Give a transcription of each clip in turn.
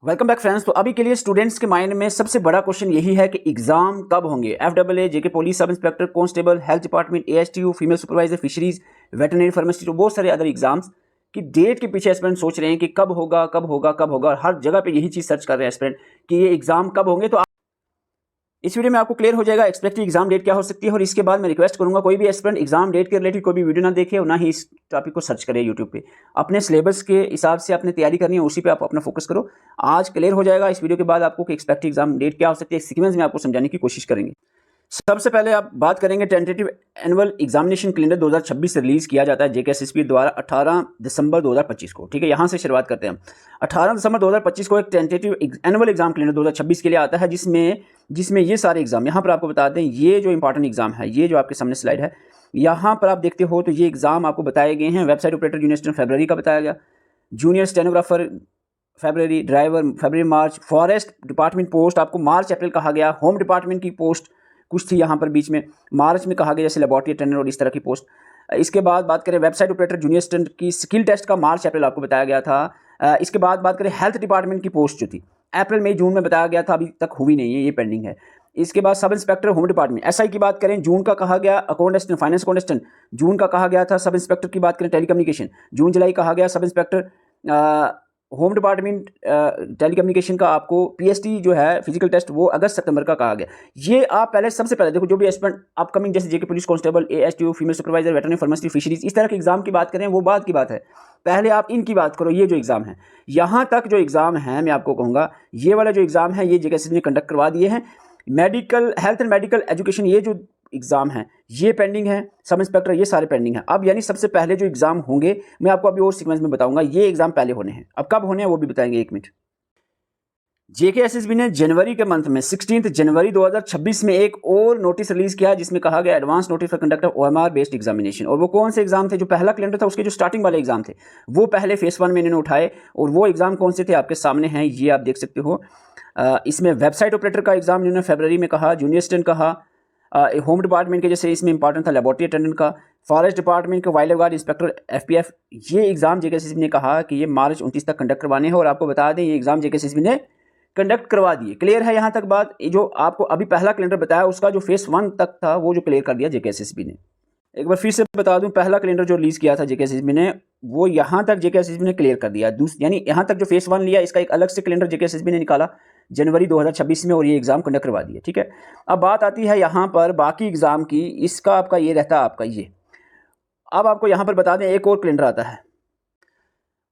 Welcome back friends. तो अभी के लिए स्टूडेंट्स के माइंड में सबसे बड़ा क्वेश्चन यही है कि एग्जाम कब होंगे। FAA, जेके police, sub inspector, constable, health department, ASTU, female supervisor, fisheries, veterinary pharmacy, तो बहुत सारे अदर एग्जाम्स की डेट के पीछे एस्पिरेंट सोच रहे हैं कि कब होगा कब होगा कब होगा, और हर जगह पे यही चीज़ सर्च कर रहे हैं एस्पिरेंट कि ये एग्जाम कब होंगे। तो इस वीडियो में आपको क्लियर हो जाएगा एक्सपेक्टेड एग्जाम डेट क्या हो सकती है। और इसके बाद मैं रिक्वेस्ट करूंगा कोई भी एस्पिरेंट एग्जाम डेट के रिलेटेड कोई भी वीडियो ना देखे और ना ही इस टॉपिक को सर्च करें यूट्यूब पे। अपने सिलेबस के हिसाब से अपने तैयारी करनी है, उसी पे आप अपना फोकस करो। आज क्लियर हो जाएगा इस वीडियो के बाद आपको कि एक्सपेक्टेड एग्जाम डेट क्या हो सकती है। सीक्वेंस में आपको समझाने की कोशिश करेंगे। सबसे पहले आप बात करेंगे टेंटेटिव एनुअल एग्जामिनेशन कैलेंडर 2026 से रिलीज किया जाता है JKSSB द्वारा 18 दिसंबर 2025 को। ठीक है, यहाँ से शुरुआत करते हैं हम। 18 दिसंबर 2025 को एक टेंटेटिव एनुअल एग्जाम कैलेंडर 2026 के लिए आता है, जिसमें ये सारे एग्जाम, यहाँ पर आपको बता दें, ये जो इंपॉर्टेंट एग्जाम है, ये जो आपके सामने स्लाइड है, यहाँ पर आप देखते हो तो ये एग्जाम आपको बताए गए हैं। वेबसाइट ऑपरेटर जूनियर असिस्टेंट फरवरी का बताया गया, जूनियर स्टेनोग्राफर फरवरी, ड्राइवर फरवरी मार्च, फॉरेस्ट डिपार्टमेंट पोस्ट आपको मार्च अप्रैल कहा गया, होम डिपार्टमेंट की पोस्ट कुछ थी यहाँ पर बीच में मार्च में कहा गया, जैसे लेबोरेटरी अटेंडेंट और इस तरह की पोस्ट। इसके बाद बात करें वेबसाइट ऑपरेटर जूनियर असिस्टेंट की स्किल टेस्ट का मार्च अप्रैल आपको बताया गया था। इसके बाद बात करें हेल्थ डिपार्टमेंट की पोस्ट जो थी अप्रैल मई जून में बताया गया था, अभी तक हुई नहीं है, ये पेंडिंग है। इसके बाद sub inspector home department SI की बात करें जून का कहा गया, account assistant finance account assistant जून का कहा गया था। सब इंस्पेक्टर की बात करें टेलीकम्युनिकेशन जून जुलाई कहा गया। Sub inspector home department telecommunication का आपको PST जो है फिजिकल टेस्ट वो अगस्त सितंबर का कहा गया। ये आप पहले सबसे पहले देखो, जो भी एस्पिरेंट अपकमिंग जैसे जेके police constable, ASTU, female supervisor, veterinary pharmacy, fisheries, इस तरह के एग्जाम की बात करें वो बात की बात है। पहले आप इनकी बात करो। ये जो एग्जाम है, यहाँ तक जो एग्जाम है, मैं आपको कहूँगा ये वाला जो एग्जाम है ये JKSSB ने कंडक्ट करवा दिए हैं। Medical health and medical education ये जो एग्जाम है ये पेंडिंग है, सब इंस्पेक्टर ये सारे पेंडिंग है। अब यानी सबसे पहले जो एग्जाम होंगे, मैं आपको अभी और सीक्वेंस में बताऊंगा, ये एग्जाम पहले होने हैं। अब कब होने हैं वो भी बताएंगे, एक मिनट। JKSSB ने जनवरी के मंथ में 16 जनवरी 2026 में एक और नोटिस रिलीज किया, जिसमें कहा गया advance notice for conduct of OMR based examination. और वो कौन से एग्जाम थे? जो पहला कैलेंडर था उसके जो स्टार्टिंग वाले एग्जाम थे वो पहले फेस 1 में इन्होंने उठाए। और वो एग्जाम कौन से थे आपके सामने हैं, ये आप देख सकते हो। इसमें वेबसाइट ऑपरेटर का एग्जाम इन्होंने फरवरी में कहा, जूनियर असिस्टेंट कहा, होम डिपार्टमेंट के जैसे इसमें इंपॉर्टेंट था लेबोरेटरी अटेंडेंट का, फॉरेस्ट डिपार्टमेंट का वाइल्ड गार्ड इंस्पेक्टर FPF, ये एग्जाम JKSSB ने कहा कि ये मार्च 29 तक कंडक्ट करवाने हैं। और आपको बता दें ये एग्जाम JKSSB ने कंडक्ट करवा दिए। क्लियर है यहाँ तक बात? जो आपको अभी पहला कैलेंडर बताया उसका जो फेस 1 तक था वो जो क्लियर कर दिया JKSSB ने। एक बार फिर से बता दूं, पहला कैलेंडर जो रिलीज किया था JKSSB ने वो यहाँ तक JKSSB ने क्लियर कर दिया। यानी यहाँ तक जो फेस 1 लिया, इसका एक अलग से कैलेंडर JKSSB ने निकाला जनवरी 2026 में और ये एग्जाम कंडक्ट करवा दिया। ठीक है, अब बात आती है यहाँ पर बाकी एग्जाम की। इसका आपका ये रहता है आपका ये। अब आपको यहाँ पर बता दें एक और कैलेंडर आता है,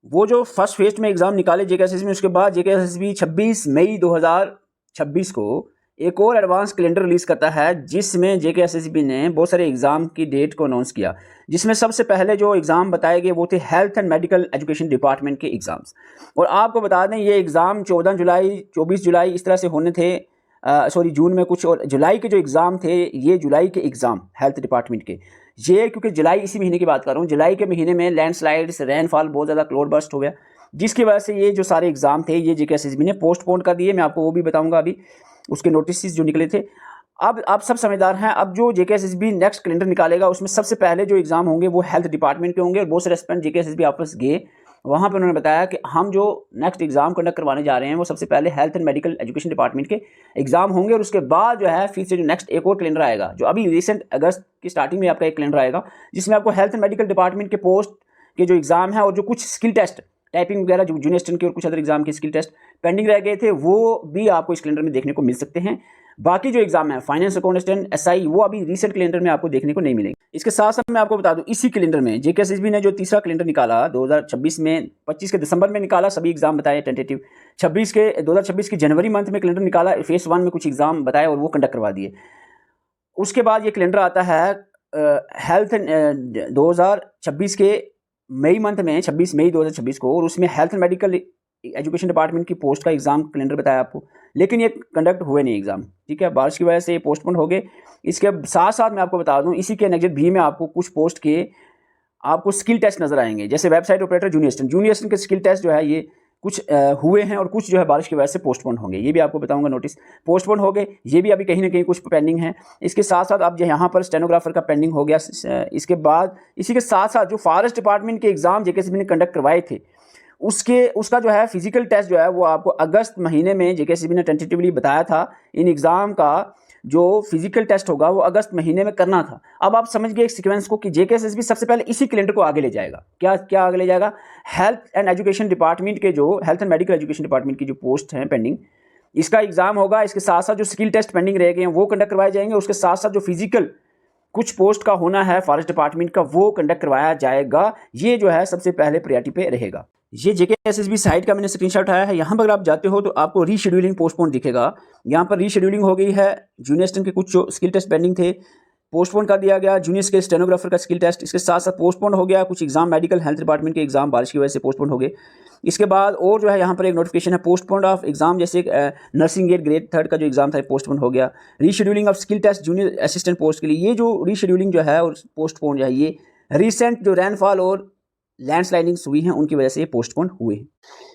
वो जो फर्स्ट फेज में एग्जाम निकाले JKSSB में, उसके बाद JKSSB 26 मई 2026 को एक और एडवांस कैलेंडर रिलीज करता है, जिसमें JKSSB ने बहुत सारे एग्जाम की डेट को अनाउंस किया। जिसमें सबसे पहले जो एग्जाम बताए गए वो थे health and medical education department के एग्जाम्स। और आपको बता दें ये एग्जाम 14 जुलाई 24 जुलाई इस तरह से होने थे, सॉरी जून में कुछ, और जुलाई के जो एग्जाम थे ये जुलाई के एग्जाम हेल्थ डिपार्टमेंट के, ये क्योंकि जुलाई इसी महीने की बात कर रहा हूँ, जुलाई के महीने में लैंडस्लाइड्स, रेनफॉल, बहुत ज़्यादा क्लाउड बर्स्ट हो गया, जिसकी वजह से ये जो सारे एग्जाम थे ये JKSSB ने पोस्टपोन कर दिए। मैं आपको वो भी बताऊंगा अभी, उसके नोटिस जो निकले थे। अब आप सब समझदार हैं। अब जो JKSSB नेक्स्ट कैलेंडर निकालेगा उसमें सबसे पहले जो एग्जाम होंगे वो हेल्थ डिपार्टमेंट के होंगे। और बहुत सारे एस्पिरेंट JKSSB आपस गए, वहाँ पर उन्होंने बताया कि हम जो नेक्स्ट एग्जाम कंडक्ट करवाने जा रहे हैं वो सबसे पहले health and medical education department के एग्जाम होंगे। और उसके बाद जो है फिर से जो नेक्स्ट एक और कैलेंडर आएगा, जो अभी रिसेंट अगस्त की स्टार्टिंग में आपका एक कैलेंडर आएगा, जिसमें आपको हेल्थ एंड मेडिकल डिपार्टमेंट के पोस्ट के जो एग्जाम है और जो कुछ स्किल टेस्ट, टाइपिंग वगैरह, जो जूनियर असिस्टेंट के और कुछ अदर एग्जाम के स्किल टेस्ट पेंडिंग रह गए थे, वो भी आपको इस कैलेंडर में देखने को मिल सकते हैं। बाकी जो एग्जाम है फाइनेंस अकाउंट असिस्टेंट SI वो अभी रिसेंट कैलेंडर में आपको देखने को नहीं मिलेंगे। इसके साथ साथ मैं आपको बता दूं, इसी कैलेंडर में JKSSB ने जो तीसरा कैलेंडर निकाला 2026 में, 25 के दिसंबर में निकाला, सभी एग्जाम बताए टेंटेटिव। 2026 के जनवरी मंथ में कैलेंडर निकाला, फेस 1 में कुछ एग्जाम बताए और वो कंडक्ट करवा दिए। उसके बाद ये कैलेंडर आता है हेल्थ 2026 के मई मंथ में, 26 मई 2026 को, और उसमें health and medical education department की पोस्ट का एग्जाम कैलेंडर बताया आपको, लेकिन ये कंडक्ट हुए नहीं एग्जाम। ठीक है, बारिश की वजह से ये पोस्टपोन हो गए। इसके साथ साथ मैं आपको बता दूं, इसी के नेक्स्ट भी में आपको कुछ पोस्ट के आपको स्किल टेस्ट नजर आएंगे, जैसे वेबसाइट ऑपरेटर जूनियर असिस्टेंट के स्किल टेस्ट जो है ये कुछ हुए हैं और कुछ जो है बारिश की वजह से पोस्टपोन होंगे। ये भी आपको बताऊंगा, नोटिस पोस्टपोन हो गए, ये भी अभी कहीं ना कहीं कुछ पेंडिंग है। इसके साथ साथ अब यहाँ पर स्टेनोग्राफर का पेंडिंग हो गया। इसके बाद इसी के साथ साथ जो फॉरेस्ट डिपार्टमेंट के एग्जाम JKSSB ने कंडक्ट करवाए थे उसका जो है फिजिकल टेस्ट जो है वो आपको अगस्त महीने में जेकेएसएसबी ने टेंटेटिवली बताया था। इन एग्ज़ाम का जो फिजिकल टेस्ट होगा वो अगस्त महीने में करना था। अब आप समझ गए एक सीक्वेंस को कि जेकेएसएसबी सबसे पहले इसी कैलेंडर को आगे ले जाएगा। क्या आगे ले जाएगा? हेल्थ एंड एजुकेशन डिपार्टमेंट के जो health and medical education department की जो पोस्ट हैं पेंडिंग, इसका एग्जाम होगा। इसके साथ साथ जो स्किल टेस्ट पेंडिंग रह गए हैं वो कंडक्ट करवाए जाएंगे। उसके साथ साथ जो फिजिकल कुछ पोस्ट का होना है फॉरेस्ट डिपार्टमेंट का वो कंडक्ट करवाया जाएगा। ये जो है सबसे पहले प्रायोरिटी पे रहेगा। ये जेकेएसएसबी साइट का मैंने स्क्रीनशॉट उठाया है। यहाँ पर अगर आप जाते हो तो आपको रीशेड्यूलिंग पोस्टपोन दिखेगा। यहाँ पर रीशेड्यूलिंग हो गई है। जूनियर असिस्टेंट के कुछ जो स्किल टेस्ट पेंडिंग थे पोस्टपोन कर दिया गया। जूनियर स्किल स्टेनोग्राफर का स्किल टेस्ट इसके साथ साथ पोस्टपोन हो गया। कुछ एग्जाम मेडिकल हेल्थ डिपार्टमेंट के एग्जाम बारिश की वजह से पोस्टपोन हो गए। इसके बाद और जो है यहाँ पर एक नोटिफिकेशन है पोस्टपोन ऑफ एग्जाम, जैसे नर्सिंग एड ग्रेड 3 का जो एग्जाम था पोस्टपोन हो गया। Rescheduling of skill test junior assistant post के लिए, ये जो रीशेड्यूलिंग जो है और पोस्टपोन जो है ये रिसेंट जो रेनफॉल और लैंडस्लाइडिंग्स हुई हैं उनकी वजह से ये पोस्टपोन हुए हैं।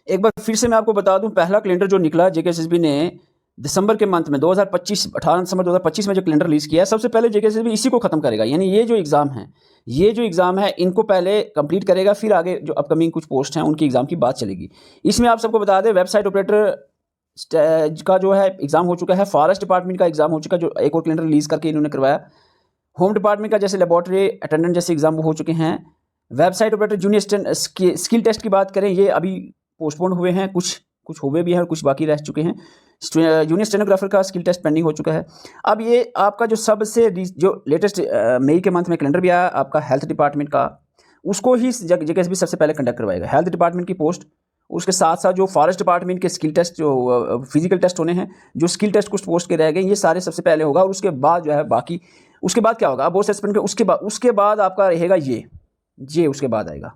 एक बार फिर से मैं आपको बता दूं, पहला कैलेंडर जो निकला जेकेएसएसबी ने दिसंबर के मंथ में 2025 18 दिसंबर 2025 में जो कैलेंडर रिलीज़ किया है, सबसे पहले जेकेएसएसबी इसी को ख़त्म करेगा। यानी ये जो एग्ज़ाम है इनको पहले कंप्लीट करेगा, फिर आगे जो अपकमिंग कुछ पोस्ट हैं उनकी एग्ज़ाम की बात चलेगी। इसमें आप सबको बता दें वेबसाइट ऑपरेटर का जो है एग्ज़ाम हो चुका है। फॉरेस्ट डिपार्टमेंट का एग्ज़ाम हो चुका है, जो एक और कैलेंडर रिलीज़ करके इन्होंने करवाया। होम डिपार्टमेंट का जैसे लेबॉर्ट्री अटेंडेंट जैसे एग्ज़ाम हो चुके हैं। Website operator junior skill test की बात करें, ये अभी पोस्टपोन हुए हैं, कुछ हुए भी हैं, कुछ बाकी रह चुके हैं। जूनियर स्टेनोग्राफर का स्किल टेस्ट पेंडिंग हो चुका है। अब ये आपका जो सबसे जो लेटेस्ट मई के मंथ में कैलेंडर भी आया आपका हेल्थ डिपार्टमेंट का, उसको ही जेकेएसएसबी सबसे पहले कंडक्ट करवाएगा। हेल्थ डिपार्टमेंट की पोस्ट, उसके साथ साथ जो फॉरेस्ट डिपार्टमेंट के स्किल टेस्ट जो फिजिकल टेस्ट होने हैं, जो स्किल टेस्ट कुछ पोस्ट के रह गए, ये सारे सबसे पहले होगा। और उसके बाद जो है बाकी, उसके बाद क्या होगा बोर्ड सस्पेंड के उसके बाद आपका रहेगा ये उसके बाद आएगा।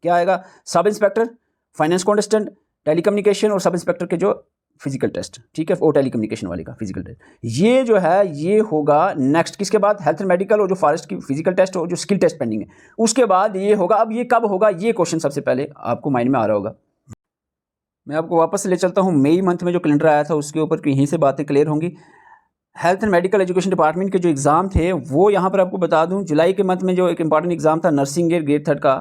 क्या आएगा? Sub inspector, finance contestant, telecommunication और सब इंस्पेक्टर के जो फिजिकल टेस्ट, ठीक है, वो टेलीकम्युनिकेशन वाले का फिजिकल टेस्ट, ये जो है ये होगा नेक्स्ट। किसके बाद? हेल्थ एंड मेडिकल और जो फॉरेस्ट की फिजिकल टेस्ट और जो स्किल टेस्ट पेंडिंग है, उसके बाद ये होगा। अब ये कब होगा, ये क्वेश्चन सबसे पहले आपको माइंड में आ रहा होगा। मैं आपको वापस ले चलता हूँ मई मंथ में जो कैलेंडर आया था उसके ऊपर, यहीं से बातें क्लियर होंगी। Health and medical education department के जो एग्ज़ाम थे वो यहाँ पर आपको बता दूँ, जुलाई के मंथ में जो एक इंपॉर्टेंट एग्ज़ाम था नर्सिंग ग्रेड 3 का,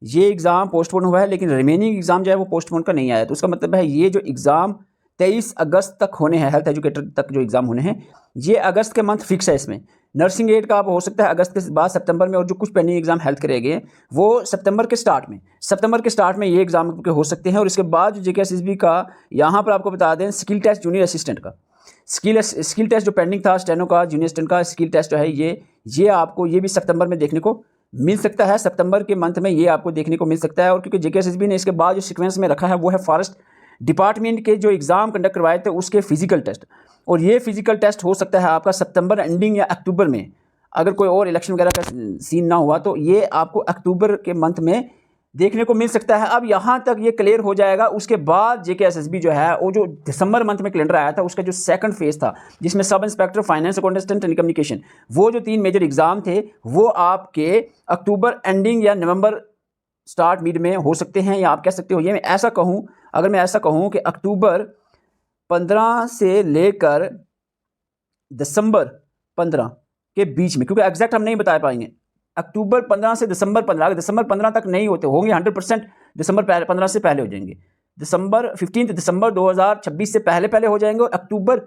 ये एग्ज़ाम पोस्टपोन हुआ है। लेकिन रिमेनिंग एग्ज़ाम जो है वो पोस्टपोन का नहीं आया। तो उसका मतलब है ये जो एग्ज़ाम 23 अगस्त तक होने हैं, हेल्थ एजुकेटर तक जो एग्ज़ाम होने हैं, ये अगस्त के मंथ फिक्स है। इसमें नर्सिंग एड का आप हो सकता है अगस्त के बाद सितंबर में, और जो कुछ पेंडिंग एग्जाम हेल्थ के रह गए वो सितंबर के स्टार्ट में ये एग्जाम आपके हो सकते हैं। और इसके बाद जो जेकेएसएसबी का यहाँ पर आपको बता दें स्किल टेस्ट जूनियर असिस्टेंट का स्किल टेस्ट जो पेंडिंग था स्टेनो का, जूनियर असिस्टेंट का स्किल टेस्ट जो है ये आपको ये भी सितंबर में देखने को मिल सकता है। सितंबर के मंथ में ये आपको देखने को मिल सकता है। और क्योंकि जेकेएसएसबी ने इसके बाद जो सीक्वेंस में रखा है वो है फॉरेस्ट डिपार्टमेंट के जो एग्ज़ाम कंडक्ट करवाए थे उसके फिजिकल टेस्ट, और ये फिजिकल टेस्ट हो सकता है आपका सितंबर एंडिंग या अक्टूबर में, अगर कोई और इलेक्शन वगैरह का सीन ना हुआ तो ये आपको अक्टूबर के मंथ में देखने को मिल सकता है। अब यहाँ तक ये क्लियर हो जाएगा। उसके बाद जेकेएसएसबी जो है वो जो दिसंबर मंथ में कैलेंडर आया था उसका जो सेकंड फेज था जिसमें sub inspector, finance accountant, telecommunication, वो जो 3 मेजर एग्जाम थे वो आपके अक्टूबर एंडिंग या नवंबर स्टार्ट मिड में हो सकते हैं, या आप कह सकते हो ये मैं ऐसा कहूँ, अगर मैं ऐसा कहूँ कि अक्टूबर 15 से लेकर दिसंबर 15 के बीच में, क्योंकि एग्जैक्ट हम नहीं बता पाएंगे, अक्टूबर 15 से दिसंबर 15, अगर दिसंबर 15 तक नहीं होते होंगे 100% दिसंबर 15 से पहले हो जाएंगे, 15 दिसंबर 2026 से पहले हो जाएंगे, और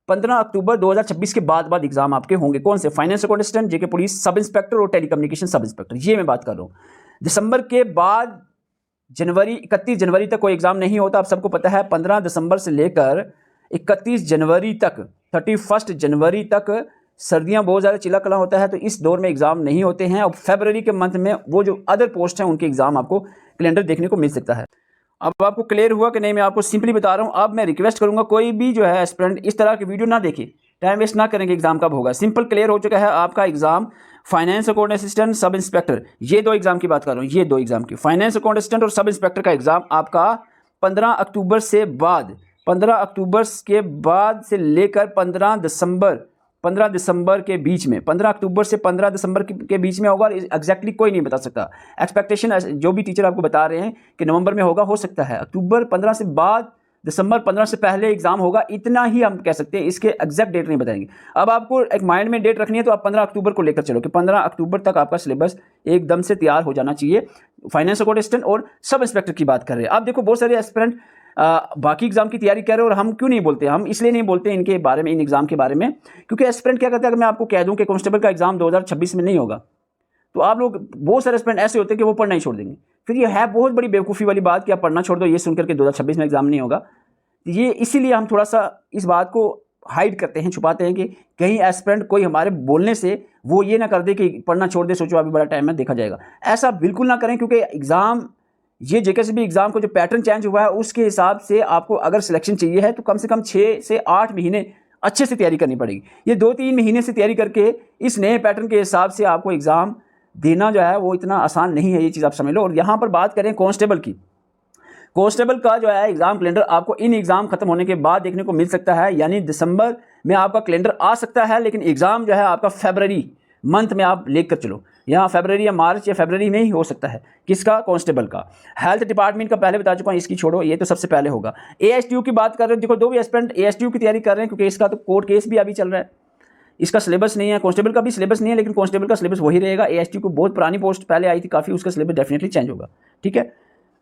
15 अक्टूबर 2026 के बाद एग्जाम आपके होंगे। कौन से? फाइनेंस अकाउंटेंट, जेके पुलिस, सब इंस्पेक्टर और टेलीकम्युनिकेशन सब इंस्पेक्टर, ये मैं बात कर रहा हूँ। दिसंबर के बाद 31 जनवरी तक कोई एग्जाम नहीं होता। आप सबको पता है 15 दिसंबर से लेकर 31 जनवरी तक 31 जनवरी तक सर्दियां बहुत ज़्यादा चिल्ला कला होता है, तो इस दौर में एग्जाम नहीं होते हैं। और फरवरी के मंथ में वो जो अदर पोस्ट हैं उनके एग्जाम आपको कैलेंडर देखने को मिल सकता है। अब आपको क्लियर हुआ कि नहीं? मैं आपको सिंपली बता रहा हूँ। अब मैं रिक्वेस्ट करूँगा कोई भी जो है एस्पिरेंट इस तरह की वीडियो ना देखे, टाइम वेस्ट ना करेंगे, एग्जाम कब होगा। सिंपल क्लियर हो चुका है आपका exam finance account assistant, sub inspector, ये 2 एग्जाम की बात कर रहा हूँ, ये 2 एग्जाम की, फाइनेंस अकाउंट असिस्टेंट और सब इंस्पेक्टर का एग्जाम आपका 15 अक्टूबर के बाद से लेकर 15 दिसंबर के बीच में, 15 अक्टूबर से 15 दिसंबर के बीच में होगा। एग्जैक्टली कोई नहीं बता सकता। एक्सपेक्टेशन जो भी टीचर आपको बता रहे हैं कि नवंबर में होगा, हो सकता है अक्टूबर 15 से बाद दिसंबर 15 से पहले एग्जाम होगा, इतना ही हम कह सकते हैं, इसके एग्जैक्ट डेट नहीं बताएंगे। अब आपको एक माइंड में डेट रखनी है तो आप 15 अक्टूबर को लेकर चलो कि 15 अक्टूबर तक आपका सिलेबस एकदम से तैयार हो जाना चाहिए। फाइनेंस अकाउंटेंट और सब इंस्पेक्टर की बात कर रहे हैं। आप देखो बहुत सारे एस्पिरेंट बाकी एग्जाम की तैयारी कर रहे हैं, और हम क्यों नहीं बोलते, हम इसलिए नहीं बोलते इनके बारे में, इन एग्जाम के बारे में, क्योंकि एस्पिरेंट क्या करते हैं, अगर मैं आपको कह दूं कि कांस्टेबल का एग्जाम 2026 में नहीं होगा, तो आप लोग बहुत सारे एस्पिरेंट ऐसे होते हैं कि वो पढ़ना ही छोड़ देंगे। फिर ये है बहुत बड़ी बेवकूफ़ी वाली बात कि आप पढ़ना छोड़ दो ये सुनकर के 2026 में एग्जाम नहीं होगा। ये इसीलिए हम थोड़ा सा इस बात को हाइड करते हैं, छुपाते हैं कि कहीं एस्पिरेंट कोई हमारे बोलने से वो ये ना कर दे कि पढ़ना छोड़ दे, सोचो अभी बड़ा टाइम है देखा जाएगा। ऐसा बिल्कुल ना करें, क्योंकि एग्ज़ाम ये जेकेसीबी एग्जाम को जो पैटर्न चेंज हुआ है उसके हिसाब से आपको अगर सिलेक्शन चाहिए है तो कम से कम 6 से 8 महीने अच्छे से तैयारी करनी पड़ेगी। ये 2-3 महीने से तैयारी करके इस नए पैटर्न के हिसाब से आपको एग्ज़ाम देना जो है वो इतना आसान नहीं है, ये चीज़ आप समझ लो। और यहाँ पर बात करें कांस्टेबल की, कांस्टेबल का जो है एग्जाम कैलेंडर आपको इन एग्जाम खत्म होने के बाद देखने को मिल सकता है, यानी दिसंबर में आपका कैलेंडर आ सकता है, लेकिन एग्जाम जो है आपका फरवरी मंथ में आप लेकर चलो, यहाँ फरवरी या मार्च या फरवरी में ही हो सकता है। किसका? कांस्टेबल का। हेल्थ डिपार्टमेंट का पहले बता चुका हूँ, इसकी छोड़ो, ये तो सबसे पहले होगा। एएसटीयू की बात कर रहे हैं, देखो दो भी एस्पिरेंट एएसटीयू की तैयारी कर रहे हैं, क्योंकि इसका तो कोर्ट केस भी अभी चल रहा है, इसका सिलेबस नहीं है, कांस्टेबल का भी सिलेबस नहीं है, लेकिन कांस्टेबल का सिलेबस वही रहेगा। एएसटीयू को बहुत पुरानी पोस्ट पहले आई थी काफ़ी, उसका सिलेबस डेफिनेटली चेंज होगा, ठीक है।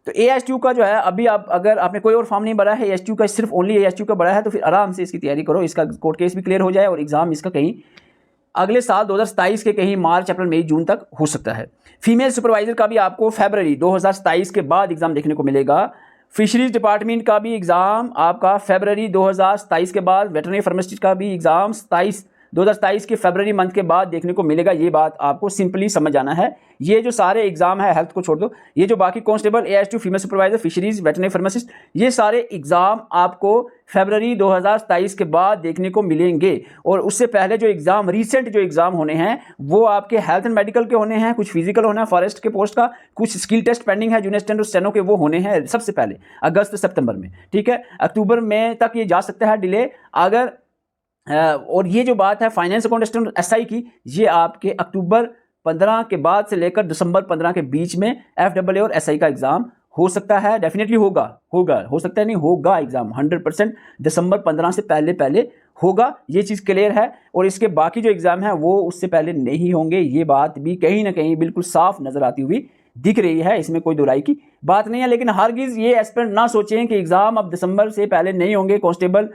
तो एएसटीयू का जो है अभी आप अगर आपने कोई और फॉर्म नहीं भरा है, एएसटीयू का सिर्फ ओनली एएसटीयू का भरा है, तो फिर आराम से इसकी तैयारी करो, इसका कोर्ट केस भी क्लियर हो जाए और एग्जाम इसका कहीं अगले साल 2027 के कहीं मार्च अप्रैल मई जून तक हो सकता है। फीमेल सुपरवाइजर का भी आपको फरवरी 2027 के बाद एग्जाम देखने को मिलेगा। फिशरीज डिपार्टमेंट का भी एग्जाम आपका फरवरी 2027 के बाद, वेटरनरी फार्मासिस्ट का भी एग्जाम 2027 के फरवरी मंथ के बाद देखने को मिलेगा। ये बात आपको सिंपली समझ आना है। ये जो सारे एग्जाम है, हेल्थ को छोड़ दो, ये जो बाकी constable, ASTU, female supervisor, fisheries, veterinary pharmacist, ये सारे एग्जाम आपको फरवरी 2027 के बाद देखने को मिलेंगे। और उससे पहले जो एग्जाम, रिसेंट जो एग्जाम होने हैं वो आपके हेल्थ एंड मेडिकल के होने हैं, कुछ फिजिकल होना है फॉरेस्ट के पोस्ट का, कुछ स्किल टेस्ट पेंडिंग है जूनियर स्टेनो स्टेनो के, वो होने हैं सबसे पहले अगस्त सितंबर में, ठीक है। अक्टूबर में तक ये जा सकता है डिले अगर और ये जो बात है फाइनेंस अकाउंटेंट एसआई की, ये आपके अक्टूबर 15 के बाद से लेकर दिसंबर 15 के बीच में एफडब्ल्यू और एसआई का एग्जाम हो सकता है, डेफिनेटली होगा, हो सकता है नहीं, होगा एग्जाम 100% दिसंबर 15 से पहले होगा, ये चीज़ क्लियर है। और इसके बाकी जो एग्जाम है वो उससे पहले नहीं होंगे, ये बात भी कहीं ना कहीं बिल्कुल साफ नजर आती हुई दिख रही है, इसमें कोई दुराई की बात नहीं है। लेकिन हरगिज ये एस्पिरेंट ना सोचें कि एग्जाम अब दिसंबर से पहले नहीं होंगे constable,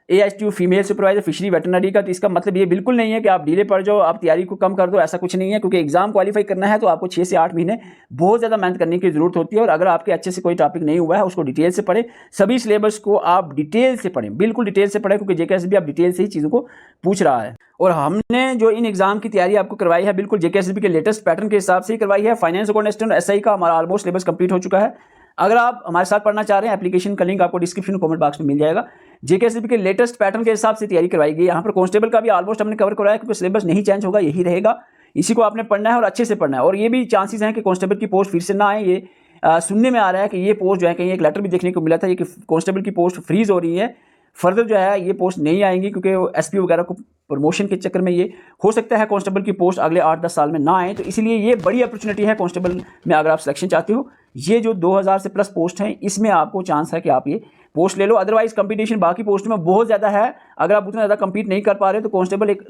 ASTU, female supervisor, fishery, veterinary का, तो इसका मतलब ये बिल्कुल नहीं है कि आप डिले पड़ जाओ, आप तैयारी को कम कर दो, ऐसा कुछ नहीं है। क्योंकि एग्जाम क्वालिफाई करना है तो आपको 6 से 8 महीने बहुत ज़्यादा मेहनत करने की जरूरत होती है। और अगर आपके अच्छे से कोई टॉपिक नहीं हुआ है उसको डिटेल से पढ़ें, सभी सिलेबस को आप डिटेल से पढ़ें, बिल्कुल डिटेल से पढ़ें, क्योंकि जेकेएसबी आप डिटेल से ही चीज़ों को पूछ रहा है। और हमने जो इन एग्जाम की तैयारी आपको करवाई है बिल्कुल जेकेएसबी के लेटेस्ट पैटर्न के हिसाब से ही करवाई है। फाइनेंस अकाउंटेंट एसआई का हमारा ऑलमोस्ट सिलेबस कंप्लीट हो चुका है। अगर आप हमारे साथ पढ़ना चाह रहे हैं, एप्लीकेशन का लिंक आपको डिस्क्रिप्शन कमेंट बॉक्स में मिल जाएगा। जेकेएसबी के लेटेस्ट पैटर्न के हिसाब से तैयारी करवाई गई। यहाँ पर कांस्टेबल का भी ऑलमोस्ट हमने कवर कराया, क्योंकि सिलेबस नहीं चेंज होगा, यही रहेगा, इसी को आपने पढ़ना है और अच्छे से पढ़ना है। और ये भी चांसेस हैं कि कांस्टेबल की पोस्ट फिर से ना आए। ये सुनने में आ रहा है कि ये पोस्ट जो है, कहीं एक लेटर भी देखने को मिला था ये कि कांस्टेबल की पोस्ट फ्रीज हो रही है, फर्दर जो है ये पोस्ट नहीं आएंगी, क्योंकि एसपी वगैरह को प्रमोशन के चक्कर में ये हो सकता है कांस्टेबल की पोस्ट अगले 8-10 साल में ना आए। तो इसलिए ये बड़ी अपॉर्चुनिटी है कांस्टेबल में, अगर आप सिलेक्शन चाहते हो। ये जो 2000 से प्लस पोस्ट हैं इसमें आपको चांस है कि आप ये पोस्ट ले लो। अदरवाइज कंपटीशन बाकी पोस्ट में बहुत ज़्यादा है, अगर आप उतना ज़्यादा कम्पीट नहीं कर पा रहे तो कांस्टेबल एक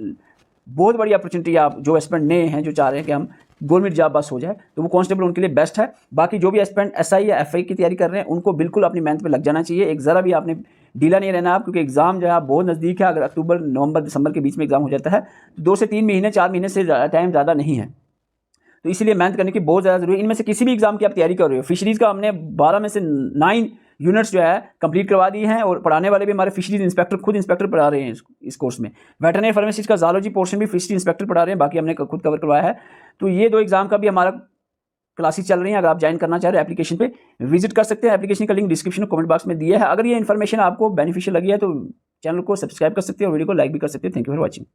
बहुत बड़ी अपॉर्चुनिटी है। आप जो एस्पिरेंट नए हैं, जो चाह रहे हैं कि हम गवर्नमेंट जॉब बस हो जाए, तो वो कांस्टेबल उनके लिए बेस्ट है। बाकी जो भी एस्पिरेंट एसआई या एफआई की तैयारी कर रहे हैं उनको बिल्कुल अपनी मेहनत पे लग जाना चाहिए। एक ज़रा भी आपने ढीला नहीं रहना आप, क्योंकि एग्जाम जो है बहुत नज़दीक है। अगर अक्टूबर, नवंबर, दिसंबर के बीच में एग्जाम हो जाता है तो 2 से 3 महीने, 4 महीने से टाइम ज़्यादा नहीं है, तो इसलिए मेहनत करने की बहुत ज़्यादा जरूरी है। इनमें से किसी भी एग्जाम की आप तैयारी कर रहे हो, फिशरीज़ का हमने 12 में से 9 यूनिट्स जो है कंप्लीट करवा दी हैं, और पढ़ाने वाले भी हमारे फिशरीज इंस्पेक्टर, खुद इंस्पेक्टर पढ़ा रहे हैं इस कोर्स में। वेटरनरी फार्मासिस्ट का ज़ूलॉजी पोर्शन भी फिशरी इंस्पेक्टर पढ़ा रहे हैं, बाकी हमने खुद कवर करवाया है। तो ये 2 एग्जाम का भी हमारा क्लासेस चल रही हैं। अगर आप ज्वाइन करना चाह रहे हैं एप्लीकेशन पे विजिट कर सकते हैं। एप्लीकेशन का लिंक डिस्क्रिप्शन कमेंट बॉक्स में दिया है। अगर ये इन्फॉर्मेशन आपको बेनिफिशियल लगी है तो चैनल को सब्सक्राइब कर सकते हैं और वीडियो को लाइक भी कर सकते हैं। Thank you for watching.